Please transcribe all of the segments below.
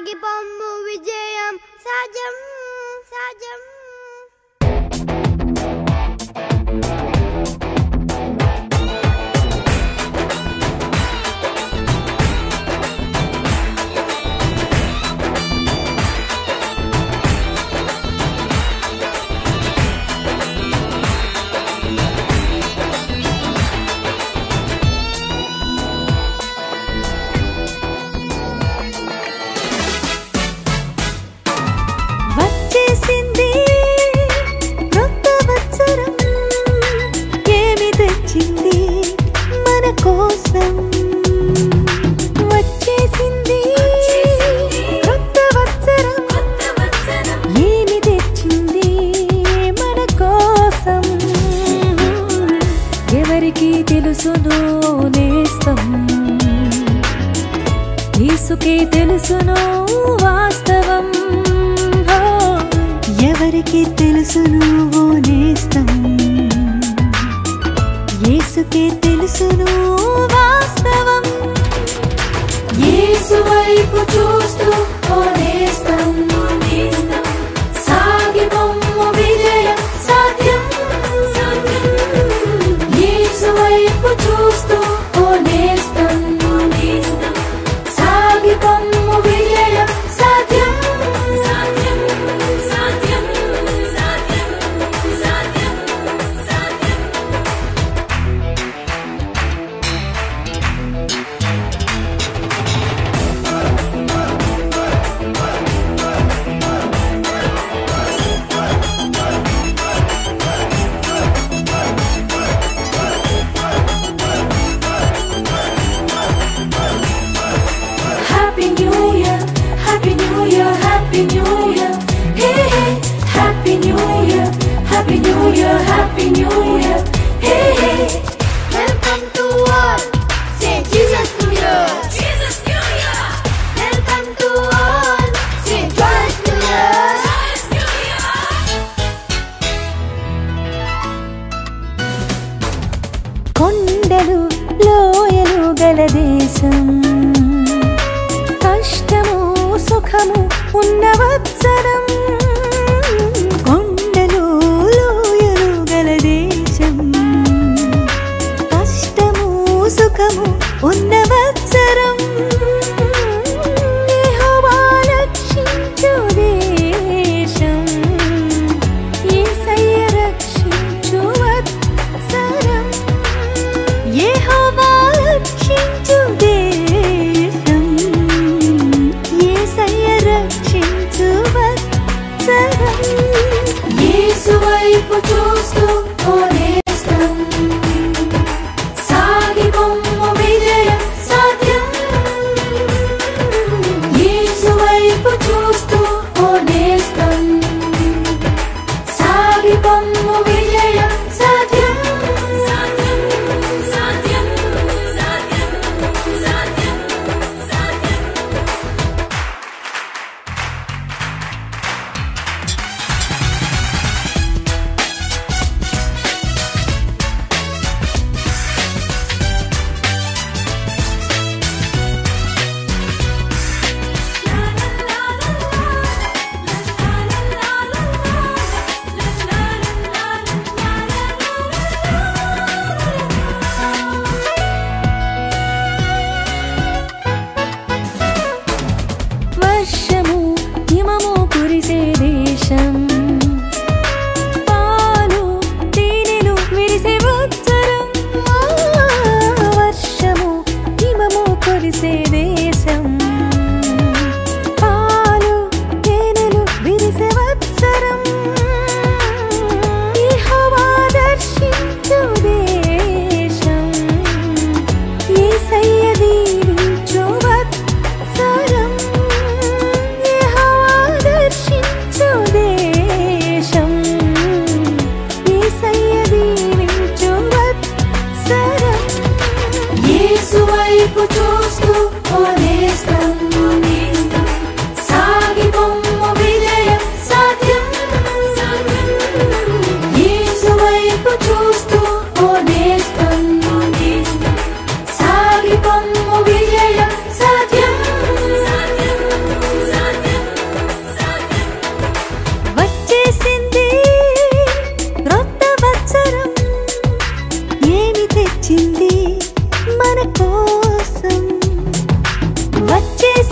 సాగిపొమ్ము విజయం సాజం సాజం ఎవరికి తెలుసును నేస్తం యేసుకే తెలుసును వాస్తవం ఎవరికి తెలుసును నేస్తం యేసుకే తెలుసును వాస్తవం యేసు వైపు చూస్తూ ఓ నేస్తం సాగిపొమ్ము విజయం సాధ్యం వైపు చూస్తూ ఓ నేస్తం సాగిపొమ్ము విజయం సాధ్యం సాధ్యం సాధ్యం సాధ్యం సాధ్యం సాధ్యం Happy New Year, Happy New Year, Happy New Year. Hey hey, Happy New Year, Happy New Year, Happy New Year. Hey hey, welcome to all. Say Jesus New Year. Jesus New Year. Welcome to all. Say Joyous New Year. Joyous New Year. కొండలు లోయలు గల దేశం కష్టము సుఖము ఉన్న వత్సరం కొండలు లోయలు గల దేశం కష్టము సుఖము ఉన్న వత్సరం యెహోవా రక్షించు దేశం యేసయ్య రక్షించు వత్సరం యెహోవా రక్షించు దేశం యేసయ్య రక్షించు వత్సరం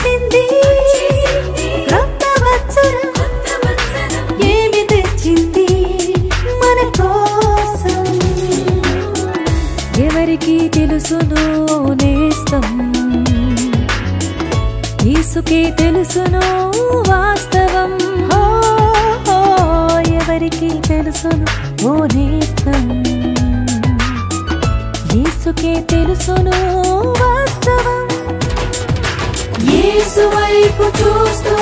వచ్చేసింది క్రొత్త వత్సరం ఏమి తెచ్చింది మన కోసం ఎవరికి తెలుసును నేస్తం యేసుకే తెలుసును వాస్తవం ఎవరికి తెలుసును ఓ నేస్తం యేసుకే తెలుసును వాస్తవం యేసు వైపు చూస్తూ